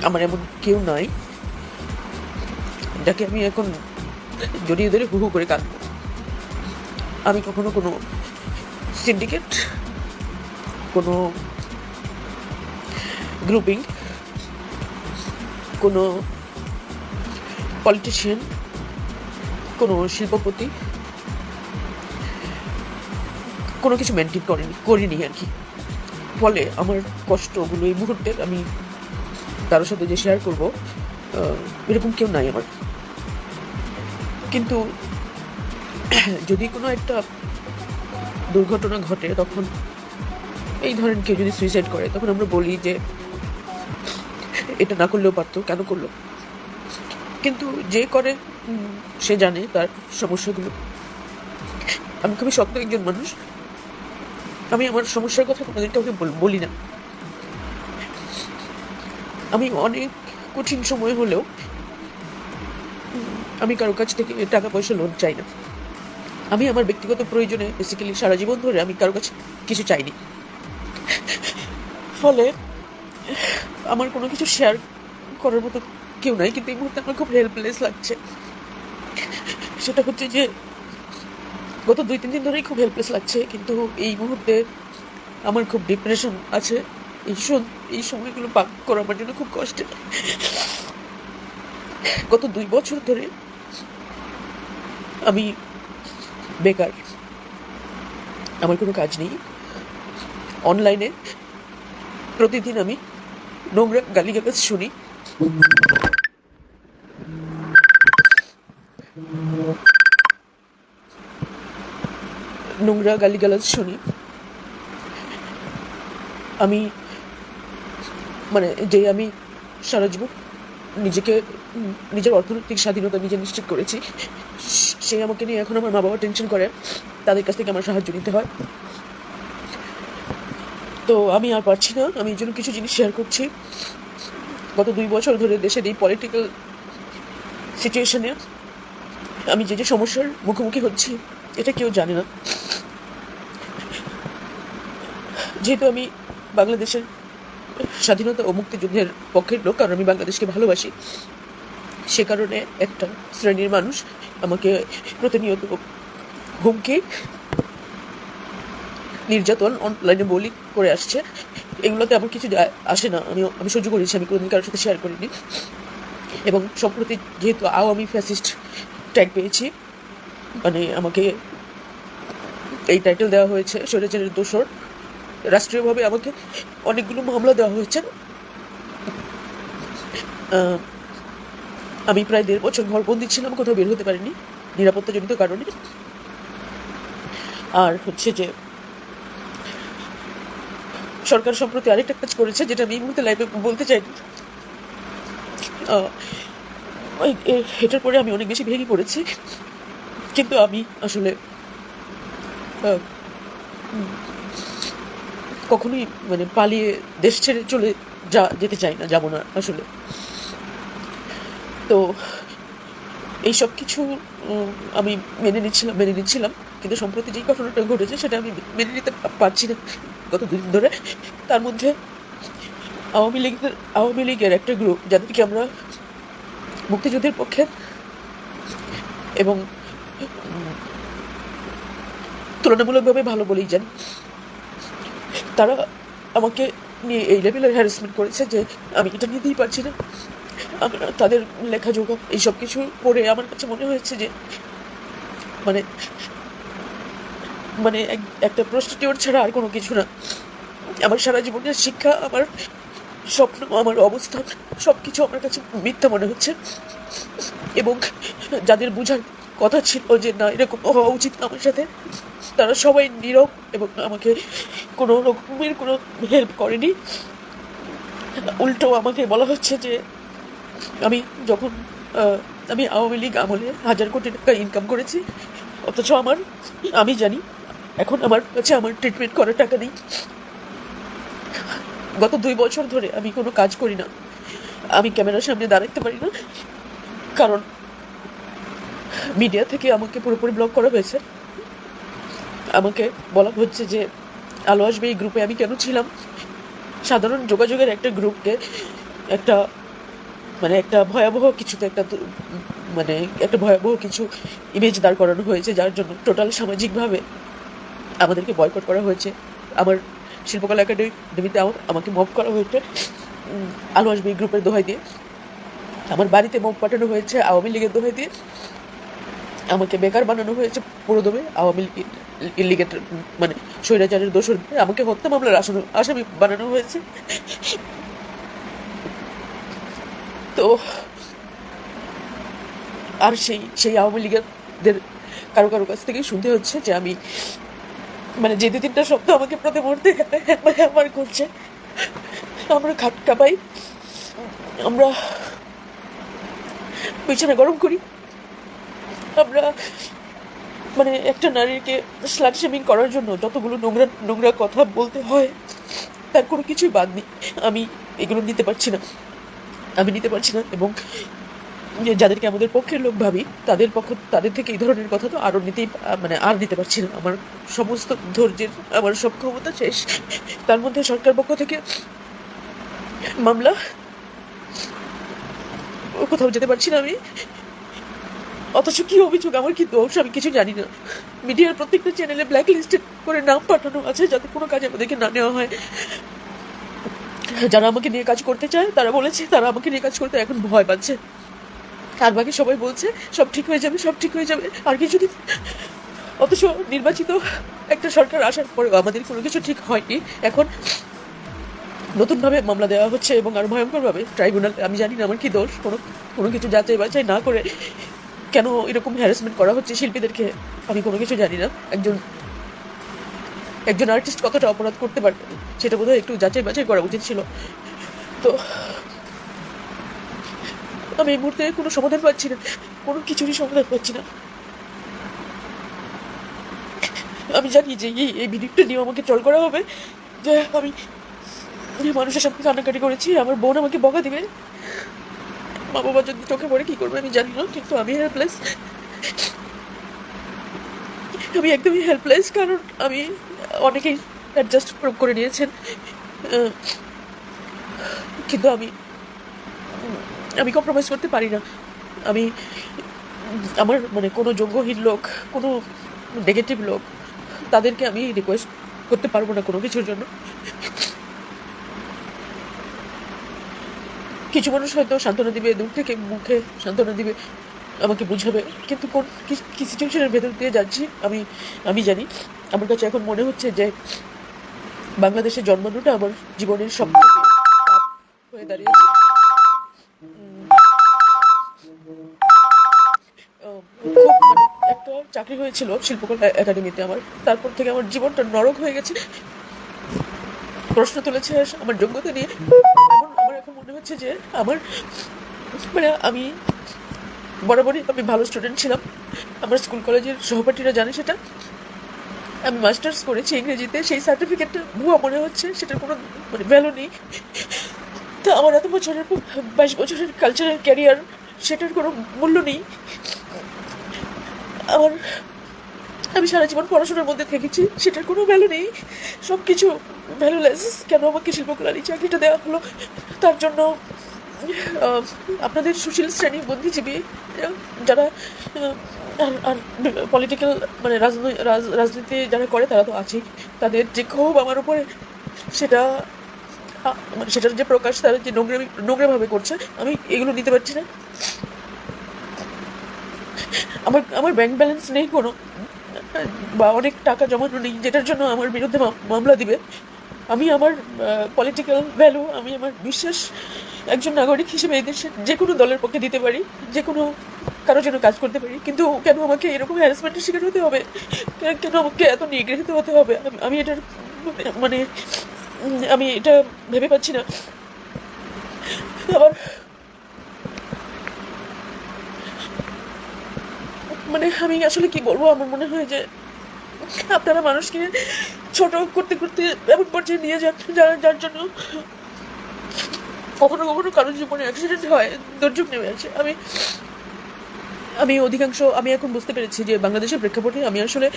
আমার এমন কেউ নাই যাকে আমি এখন জড়িয়ে ধরে হু হু করে কাঁদবো। আমি কখনো কোনো সিন্ডিকেট, কোনো গ্রুপিং, কোনো পলিটিশিয়ান, কোনো শিল্পপতি কোনো কিছু মেনটেন করিনি আর কি। ফলে আমার কষ্টগুলো এই মুহূর্তে আমি কারোর সাথে যে শেয়ার করবো এরকম কেউ নাই আমার। কিন্তু যদি কোনো একটা দুর্ঘটনা ঘটে, তখন এই ধরেন কেউ যদি সুইসাইড করে, তখন আমরা বলি যে এটা না করলেও পারতো, কেন করলো। কিন্তু যে করে সে জানে তার সমস্যাগুলো। আমি খুবই শক্ত একজন মানুষ, আমি আমার সমস্যার কথা কোনোদিন কাউকে বলি না। আমি অনেক কঠিন সময় হলেও আমি কারো কাছ থেকে টাকা পয়সা লোন চাই না। আমি আমার ব্যক্তিগত প্রয়োজনে বেসিক্যালি সারা জীবন ধরে আমি কারো কাছে কিছু চাইনি। ফলে আমার কোনো কিছু শেয়ার করার মতো কেউ নাই। কিন্তু এই মুহূর্তে আমার খুব হেল্পলেস লাগছে। সেটা হচ্ছে যে গত 2-3 দিন ধরেই খুব হেল্পলেস লাগছে। কিন্তু এই মুহূর্তে আমার খুব ডিপ্রেশন আছে। এই সময়গুলো পার করা আমার জন্য খুব কষ্টের। গত 2 বছর ধরে আমি বেকার, আমার কোনো কাজ নেই। অনলাইনে প্রতিদিন আমি নোংরা গালিগালাজ শুনি। আমি আমি সারা জীবন নিজেকে নিজের অর্থনৈতিক স্বাধীনতা নিজে নিশ্চিত করেছি, সে আমাকে নিয়ে এখন আমার মা বাবা টেনশন করে, তাদের কাছ থেকে আমার সাহায্য নিতে হয়। তো আমি আর পারছি না। আমি এই জন্য কিছু জিনিস শেয়ার করছি। গত 2 বছর ধরে দেশের এই পলিটিক্যাল সিচুয়েশনে আমি যে সমস্যার মুখোমুখি হচ্ছি এটা কেউ জানে না। যেহেতু আমি বাংলাদেশের স্বাধীনতা ও মুক্তিযুদ্ধের পক্ষের লোক, কারণ আমি বাংলাদেশকে ভালোবাসি, সে কারণে একটা শ্রেণীর মানুষ আমাকে প্রতিনিয়ত হুমকি, নির্যাতন, অনলাইনে বলি করে আসছে। এগুলোতে আমার কিছু আসে না। আমি সহ্য করেছি, আমি কোনোদিন কারোর সাথে শেয়ার করিনি। এবং সম্প্রতি যেহেতু আওয়ামী ফ্যাসিস্ট ট্যাগ পেয়েছি, আমাকে এই টাইটেল দেওয়া হয়েছে স্বৈরাচারের দোসর। রাষ্ট্রীয়ভাবে আমাকে অনেকগুলো মামলা দেওয়া হয়েছে। আমি প্রায় 1.5 বছর ঘরবন্দি ছিলাম, কোথাও বের হতে পারিনি নিরাপত্তাজনিত কারণে। আর হচ্ছে যে সরকার সম্প্রতি আরেকটা কাজ করেছে, যেটা আমি এই মুহূর্তে লাইভে বলতে চাই। এটার পরে আমি অনেক বেশি ভেঙে পড়েছি। কিন্তু আমি আসলে কখনোই পালিয়ে দেশ ছেড়ে যেতে চাই না, যাবো না আসলে। তো এইসব কিছু আমি মেনে নিচ্ছিলাম। কিন্তু সম্প্রতি যেই ঘটনাটা ঘটেছে সেটা আমি মেনে নিতে পারছি না গত 2 দিন ধরে। তার মধ্যে আওয়ামী লীগের একটা গ্রুপ, যাদেরকে আমরা মুক্তিযুদ্ধের পক্ষে এবং তুলনামূলকভাবে ভালো বলেই জানি, তারা আমাকে নিয়ে এই লেভেলের হ্যারাসমেন্ট করেছে যে আমি এটা নিতেই পারছি না। তাদের লেখাজোখা এইসব কিছু পড়ে আমার কাছে মনে হয়েছে যে একটা প্রস্টিটিউট ছাড়া আর কোনো কিছু না। আমার সারা জীবনের শিক্ষা, আমার স্বপ্ন, আমার অবস্থান সব কিছু আমার কাছে মিথ্যা মনে হচ্ছে। এবং যাদের বোঝার কথা ছিল যে না এরকম হওয়া উচিত আমার সাথে, তারা সবাই নীরব এবং আমাকে কোনো রকমের কোনো হেল্প করেনি। উল্টো আমাকে বলা হচ্ছে যে আমি আওয়ামী লীগ আমলে 1000 কোটি টাকা ইনকাম করেছি, অথচ আমি জানি এখন আমার কাছে আমার ট্রিটমেন্ট করার টাকা নেই। গত 2 বছর ধরে আমি কোনো কাজ করি না, আমি ক্যামেরার সামনে দাঁড়াতে পারি না, কারণ মিডিয়া থেকে আমাকে পুরোপুরি ব্লক করা হয়েছে। আমাকে বলা হচ্ছে যে আলো আসবে এই গ্রুপে আমি কেন ছিলাম। সাধারণ যোগাযোগের একটা গ্রুপকে একটা মানে একটা ভয়াবহ কিছুতে মানে একটা ভয়াবহ কিছু ইমেজ দাঁড় করানো হয়েছে, যার জন্য টোটাল সামাজিকভাবে আমাদেরকে বয়কট করা হয়েছে। আমার শিল্পকলা একাডেমিতে আমাকে মব করা হয়েছে আলো আসবে গ্রুপের দোহাই দিয়ে। আমার বাড়িতে মব পাঠানো হয়েছে আওয়ামী লীগের দোহাই দিয়ে। আমাকে বেকার বানানো হয়েছে পুরোদমে আওয়ামী লীগের মানে স্বৈরাচারের দোষর। আমাকে হত্যা মামলার আসামি বানানো হয়েছে। তো আর সেই আওয়ামী লীগের কারো কাছ থেকেই শুনতে হচ্ছে যে আমি মানে যে 2-3টা শব্দ আমাকে প্রতি মুহূর্তে আমার করছে। আমরা খাট কাঁপাই, আমরা বিছানা গরম করি, আমরা মানে একটা নারীকে স্লাট শেমিং করার জন্য যতগুলো নোংরা কথা বলতে হয় তার কোনো কিছুই বাদ নেই। আমি এগুলো নিতে পারছি না এবং যাদেরকে আমাদের পক্ষের লোক ভাবি তাদের থেকে এই ধরনের কথা তো আরও আর নিতে পারছি না। আমার সমস্ত ধৈর্যের আমার সব ক্ষমতা শেষ। তার মধ্যে সরকার পক্ষ থেকে মামলা, কোথাও যেতে পারছি না আমি। অথচ কি অভিযোগ, আমার কি দোষ, আমি কিছু জানি না। মিডিয়ার প্রত্যেকটা চ্যানেলে ব্ল্যাক লিস্টেড করে নাম পাঠানো আছে যাতে কোনো কাজে আমাদেরকে না নেওয়া হয়। যারা আমাকে নিয়ে কাজ করতে চায় তারা বলেছে তারা আমাকে নিয়ে কাজ করতে এখন ভয় পাচ্ছে। আর বাকি সবাই বলছে সব ঠিক হয়ে যাবে আর কিছুদিন। অথচ নির্বাচিত একটা সরকার আসার পরেও আমাদের কোনো কিছু ঠিক হয়নি। এখন নতুনভাবে মামলা দেওয়া হচ্ছে এবং আরও ভয়ঙ্করভাবে ট্রাইব্যুনাল। আমি জানি না আমার কি দোষ। কোনো কিছু যাচাই বাছাই না করে কেন এরকম হ্যারাসমেন্ট করা হচ্ছে শিল্পীদেরকে, আমি কোনো কিছু জানি না। একজন আর্টিস্ট কতটা অপরাধ করতে পারে সেটা বোধহয় একটু যাচাই বাছাই করা উচিত ছিল। তো আমি এই মুহূর্তে কোনো সমাধান পাচ্ছি না, কোনো কিছুরই সমাধান পাচ্ছি না। আমি জানি যে এই ভিডিওটা নিয়ে আমাকে ট্রল করা হবে, যে আমি মানুষের সামনে কান্নাকাটি করেছি, আমার বোন আমাকে বকা দিবে, মা বাবা যদি চোখে পড়ে কী করবে আমি জানি না। কিন্তু আমি হেল্পলেস, আমি একদমই হেল্পলেস। কারণ আমি অনেকেই অ্যাডজাস্ট করে নিয়েছেন, কিন্তু আমি কম্প্রোমাইজ করতে পারি না। আমার মানে কোনো যোগ্যহীন লোক, কোনো নেগেটিভ লোক, তাদেরকে আমি রিকোয়েস্ট করতে পারবো না কোনো কিছুর জন্য। কিছু মানুষ হয়তো সান্ত্বনা দিবে, দূর থেকে মুখে সান্ত্বনা দিবে, আমাকে বুঝাবে, কিন্তু কি সিচুয়েশনের ভেতর দিয়ে যাচ্ছি আমি জানি। আমার কাছে এখন মনে হচ্ছে যে বাংলাদেশে জন্মানোটা আমার জীবনের সব থেকে পাপ হয়ে দাঁড়িয়েছে। খুব মানে একটা চাকরি হয়েছিল শিল্পকলা একাডেমিতে আমার, তারপর থেকে আমার জীবনটা নরক হয়ে গেছে। প্রশ্ন তুলেছে আমার যোগ্যতা নিয়ে। আমার এখন মনে হচ্ছে যে আমি বরাবরই ভালো স্টুডেন্ট ছিলাম। আমার স্কুল কলেজের সহপাঠীরা জানে সেটা। আমি মাস্টার্স করেছি ইংরেজিতে, সেই সার্টিফিকেটটা ভুয়া মনে হচ্ছে, সেটার কোনো মানে ভ্যালু নেই। তা আমার এত বছরের 22 বছরের কালচারাল ক্যারিয়ার, সেটার কোনো মূল্য নেই। আমি সারা জীবন পড়াশোনার মধ্যে থেকেছি, সেটার কোনো ভ্যালু নেই। সব কিছু ভ্যালুলেস। কেন আমাকে শিল্পকলার এই চাকরিটা দেওয়া হলো? তার জন্য আপনাদের সুশীল শ্রেণী বুদ্ধিজীবী যারা আর পলিটিক্যাল মানে রাজনীতি যারা করে তারা তো আছেই, তাদের যে ক্ষোভ আমার উপরে, সেটার যে প্রকাশ তারা যে নোংরাভাবে করছে, আমি এগুলো নিতে পারছি না। আমার ব্যাংক ব্যালেন্স নেই কোনো, বা অনেক টাকা জমানো নেই যেটার জন্য আমার বিরুদ্ধে মামলা দিবে। আমি আমার পলিটিক্যাল ভ্যালু, আমি আমার বিশ্বাস একজন নাগরিক হিসেবে এই দেশের যে কোনো দলের পক্ষে দিতে পারি, যে কোনো কারোর জন্য কাজ করতে পারি, কিন্তু কেন আমাকে এরকম হ্যারাসমেন্টের শিকার হতে হবে? কেন আমাকে এত নিগৃহীত হতে হবে? আমি এটার মানে আমি এটা ভেবে পাচ্ছি না। আবার মানে আমি আসলে কি বলবো, আমার মনে হয় যে আপনারা মানুষকে ছোট করতে করতে এমন পর্যায়ে নিয়ে যান যার জন্য কখনো কখনো কারোর জীবনে অ্যাক্সিডেন্ট হয়, দুর্যোগ নেমে আসে। আমি এখন বুঝতে পেরেছি যে বাংলাদেশের প্রেক্ষাপটে আমি আসলে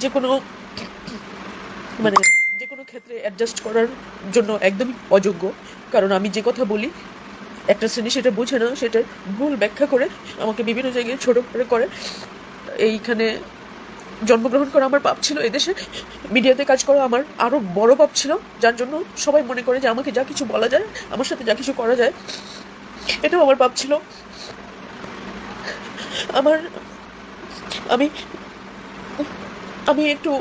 যে কোনো ক্ষেত্রে অ্যাডজাস্ট করার জন্য একদমই অযোগ্য। কারণ আমি যে কথা বলি একটা শ্রেণী সেটা বুঝে না, সেটা ভুল ব্যাখ্যা করে আমাকে বিভিন্ন জায়গায় ছোট করে। এইখানে জন্মগ্রহণ করা আমার পাপ ছিল, এদেশে মিডিয়াতে কাজ করা আমার আরও বড় পাপ ছিল, যার জন্য সবাই মনে করে যে আমাকে যা কিছু বলা যায়, আমার সাথে যা কিছু করা যায়, এটাও আমার পাপ ছিল। আমার আমি আমি একটু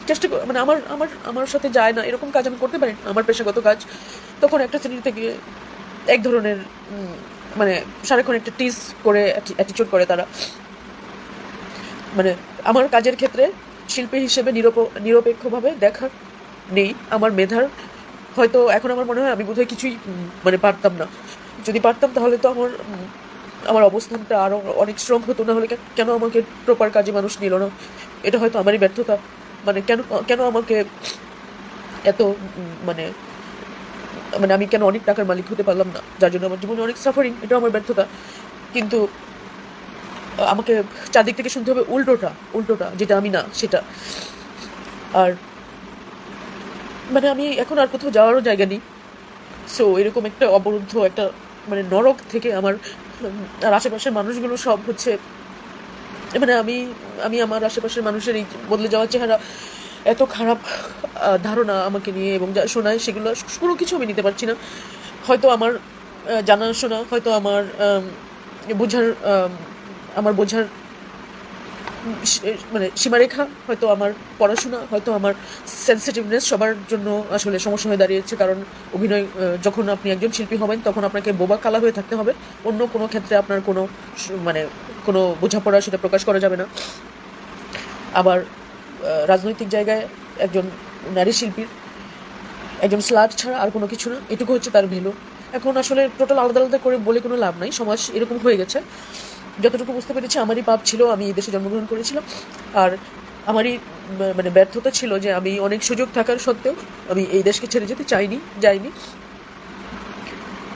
চেষ্টা মানে আমার আমার আমার সাথে যায় না এরকম কাজ আমি করতে পারি না, আমার পেশাগত কাজ। তখন একটা শ্রেণী থেকে এক ধরনের মানে সারাক্ষণ একটা টিজ করে, অ্যাটিচিউড করে তারা। মানে আমার কাজের ক্ষেত্রে শিল্পী হিসেবে নিরপেক্ষভাবে দেখার নেই আমার মেধার। হয়তো এখন আমার মনে হয় আমি বোধহয় কিছুই মানে পারতাম না। যদি পারতাম তাহলে তো আমার অবস্থানটা আরও অনেক স্ট্রং হতো। না হলে কেন আমাকে প্রপার কাজে মানুষ নিল না? এটা হয়তো আমারই ব্যর্থতা। মানে কেন আমাকে এত মানে মানে আমি কেন অনেক টাকার মালিক হতে পারলাম না, যার জন্য আমার জীবনে অনেক সাফারিং, এটাও আমার ব্যর্থতা। কিন্তু আমাকে চারদিক থেকে শুনতে হবে উল্টোটা যেটা আমি না সেটা। আর মানে আমি এখন আর কোথাও যাওয়ারও জায়গা নেই। সো এরকম একটা অবরুদ্ধ একটা মানে নরক থেকে আমার আর আশেপাশের মানুষগুলো সব হচ্ছে মানে আমি আমার আশেপাশের মানুষের এই বদলে যাওয়ার চেহারা, এত খারাপ ধারণা আমাকে নিয়ে এবং যা শোনায় সেগুলো কোনো কিছু আমি নিতে পারছি না। হয়তো আমার জানাশোনা, হয়তো আমার বোঝার মানে সীমারেখা, হয়তো আমার পড়াশোনা, হয়তো আমার সেন্সিটিভনেস সবার জন্য আসলে সমস্যা হয়ে দাঁড়িয়েছে। কারণ অভিনয় যখন আপনি একজন শিল্পী হবেন তখন আপনাকে বোবা কালা হয়ে থাকতে হবে। অন্য কোনো ক্ষেত্রে আপনার মানে কোনো বোঝাপড়া সেটা প্রকাশ করা যাবে না। আবার রাজনৈতিক জায়গায় একজন নারী শিল্পীর একজন স্লাট ছাড়া আর কোনো কিছু না, এটুকু হচ্ছে তার ভ্যালু। এখন আসলে টোটাল আলাদা আলাদা করে বলে কোনো লাভ নাই, সমাজ এরকম হয়ে গেছে। যতটুকু বুঝতে পেরেছি আমারই পাপ ছিল, আমি এই দেশে জন্মগ্রহণ করেছিলাম। আর আমারই মানে ব্যর্থতা ছিল যে আমি অনেক সুযোগ থাকার সত্ত্বেও আমি এই দেশকে ছেড়ে যেতে যাইনি।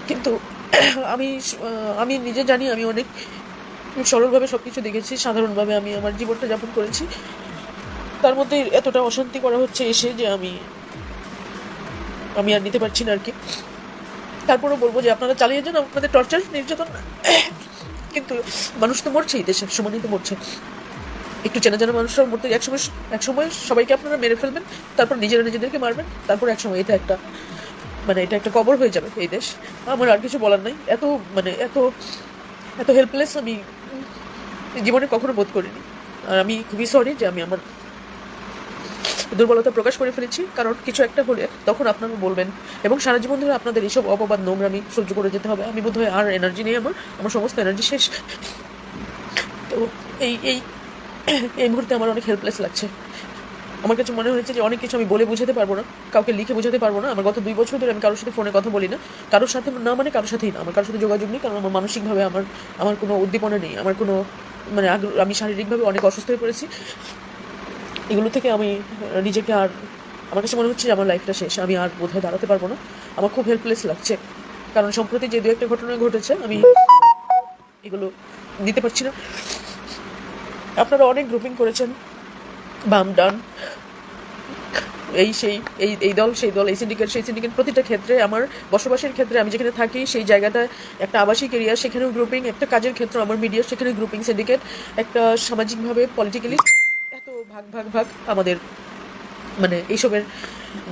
কিন্তু আমি নিজে জানি আমি অনেক সরলভাবে সব কিছু দেখেছি, সাধারণভাবে আমি আমার জীবনটা যাপন করেছি। তার মধ্যে এতটা অশান্তি করা হচ্ছে এসে যে আমি আর নিতে পারছি না আর কি। তারপরেও বলবো যে আপনারা চালিয়ে যান আপনাদের টর্চার, নির্যাতন, কিন্তু মানুষ তো মরছেই, দেশের সমানই তো মরছে। একটু চেনা জানা মানুষরাও মরতে একসময় সবাইকে আপনারা মেরে ফেলবেন, তারপর নিজেদেরকে মারবেন, তারপর একসময় এটা একটা কবর হয়ে যাবে এই দেশ। আমার আর কিছু বলার নাই। এত হেল্পলেস আমি জীবনে কখনো বোধ করিনি। আর আমি খুবই সরি যে আমি আমার দুর্বলতা প্রকাশ করে ফেলেছি। কারণ কিছু একটা হলে তখন আপনারা বলবেন এবং সারা জীবন ধরে আপনাদের এইসব অপবাদ নোংরামি সহ্য করে যেতে হবে। আমি বোধহয় আর এনার্জি নেই, আমার সমস্ত এনার্জি শেষ। তো এই মুহূর্তে আমার অনেক হেল্পলেস লাগছে। আমার কাছে মনে হয়েছে যে অনেক কিছু আমি বলে বোঝাতে পারবো না, কাউকে লিখে বোঝাতে পারবো না। আমার গত 2 বছর ধরে আমি কারোর সাথে ফোনে কথা বলি না, কারোর সাথে না, মানে কারোর সাথেই না, আমার কারোর সাথে যোগাযোগ নেই। কারণ আমার মানসিকভাবে আমার কোনো উদ্দীপনা নেই, আমার কোনো মানে আমি শারীরিকভাবে অনেক অসুস্থ হয়ে পড়েছি। এগুলো থেকে আমি নিজেকে আমার কাছে মনে হচ্ছে যে আমার লাইফটা শেষ, আমি আর বোধহয় দাঁড়াতে পারবো না। আমার খুব হেল্পলেস লাগছে। কারণ সম্প্রতি যে 2-1টা ঘটনা ঘটেছে আমি এগুলো নিতে পারছি না। আপনারা অনেক গ্রুপিং করেছেন, বাম ডান, এই দল সেই দল, এই সিন্ডিকেট সেই সিন্ডিকেট। প্রতিটা ক্ষেত্রে আমার বসবাসের ক্ষেত্রে আমি যেখানে থাকি সেই জায়গাটা একটা আবাসিক এরিয়া, সেখানেও গ্রুপিং। একটা কাজের ক্ষেত্র আমার মিডিয়া, সেখানে গ্রুপিং, সিন্ডিকেট। একটা সামাজিকভাবে পলিটিক্যালি এত ভাগ আমাদের মানে এইসবের,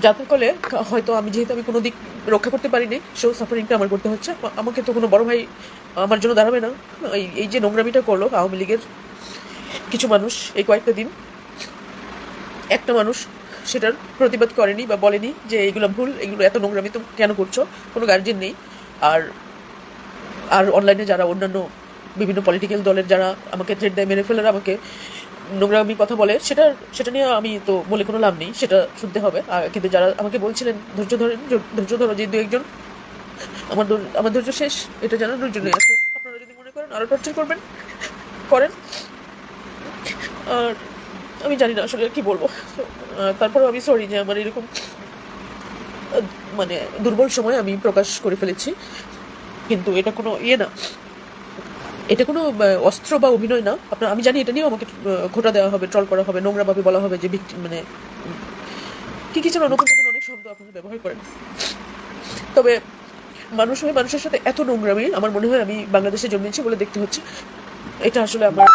যাতে ফলে হয়তো যেহেতু আমি কোনো দিক রক্ষা করতে পারিনি, সাফারিংটা আমার করতে হচ্ছে। আমাকে তো কোনো বড় ভাই আমার জন্য দাঁড়াবে না। এই যে নোংরামিটা করলো আওয়ামী লীগের কিছু মানুষ এই কয়েকটা দিন, একটা মানুষ সেটার প্রতিবাদ করেনি বা বলেনি যে এইগুলো ভুল, এগুলো এত নোংরামি তো কেন করছো। কোনো গার্জিয়ান নেই। আর অনলাইনে যারা অন্যান্য বিভিন্ন পলিটিক্যাল দলের যারা আমাকে থ্রেট দেয়, মেরে ফেলার, আমাকে নোংরামি কথা বলে, সেটা নিয়ে আমি তো বলে কোনো লাভ নেই, সেটা শুনতে হবে। কিন্তু যারা আমাকে বলছিলেন ধৈর্য ধরো, যে 2-1 জন আমার ধৈর্য শেষ, এটা জানানোর জন্যই আসলো। আপনারা যদি মনে করেন আরও টর্চার করেন। আর আমি জানি না আসলে কি বলবো। তারপরেও আমি সরি যে আমার এরকম মানে দুর্বল সময় আমি প্রকাশ করে ফেলেছি। কিন্তু এটা কোনো না, এটা কোনো অস্ত্র বা অভিনয় না। আমি জানি এটা নিয়েও আমাকে খোঁটা দেওয়া হবে, ট্রল করা হবে, নোংরাভাবে বলা হবে যে মানে কি যেন নতুন অনেক শব্দ আপনারা ব্যবহার করেন। তবে মানুষ হয়ে মানুষের সাথে এত নোংরামি, আমার মনে হয় আমি বাংলাদেশে জন্মেছি বলে দেখতে হচ্ছে। এটা আসলে আমার